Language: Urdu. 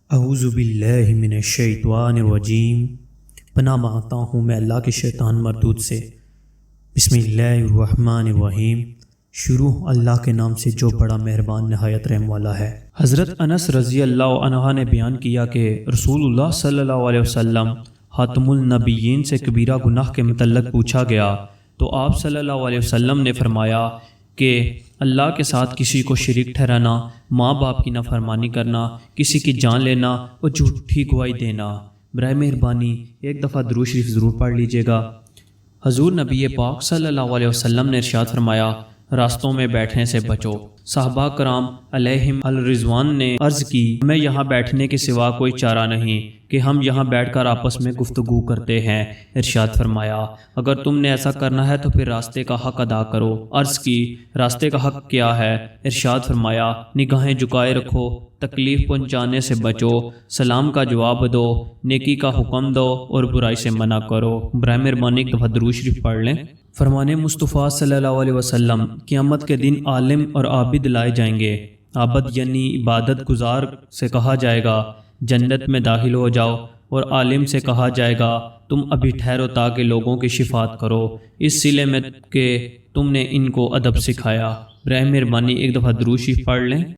اعوذ باللہ من الشیطان الرجیم۔ پناہ مانگتا ہوں میں اللہ کے شیطان مردود سے۔ بسم اللہ الرحمن الرحیم۔ شروع اللہ کے نام سے جو بڑا مہربان نہایت رحم والا ہے۔ حضرت انس رضی اللہ عنہ نے بیان کیا کہ رسول اللہ صلی اللہ علیہ وسلم خاتم النبیین سے کبیرہ گناہ کے متعلق پوچھا گیا تو آپ صلی اللہ علیہ وسلم نے فرمایا کہ اللہ کے ساتھ کسی کو شریک ٹھہرانا، ماں باپ کی نافرمانی کرنا، کسی کی جان لینا اور جھوٹی گواہی دینا۔ برائے مہربانی ایک دفعہ درود شریف ضرور پڑھ لیجئے گا۔ حضور نبی پاک صلی اللہ علیہ وسلم نے ارشاد فرمایا، راستوں میں بیٹھنے سے بچو۔ صحابہ کرام علیہم الرضوان نے عرض کی، ہمیں یہاں بیٹھنے کے سوا کوئی چارہ نہیں کہ ہم یہاں بیٹھ کر آپس میں گفتگو کرتے ہیں۔ ارشاد فرمایا، اگر تم نے ایسا کرنا ہے تو پھر راستے کا حق ادا کرو۔ عرض کی، راستے کا حق کیا ہے؟ ارشاد فرمایا، نگاہیں جھکائے رکھو، تکلیف پہنچانے سے بچو، سلام کا جواب دو، نیکی کا حکم دو اور برائی سے منع کرو۔ برائے مہربانی ایک دفعہ درود شریف پڑھ لیں۔ فرمان مصطفیٰ صلی اللہ علیہ وسلم، قیامت کے دن عالم اور عابد لائے جائیں گے۔ عابد یعنی عبادت گزار سے کہا جائے گا جنت میں داخل ہو جاؤ، اور عالم سے کہا جائے گا تم ابھی ٹھہرو تاکہ لوگوں کی شفاعت کرو، اس صلے میں کہ تم نے ان کو ادب سکھایا۔ برائے مہربانی ایک دفعہ درود شریف پڑھ لیں۔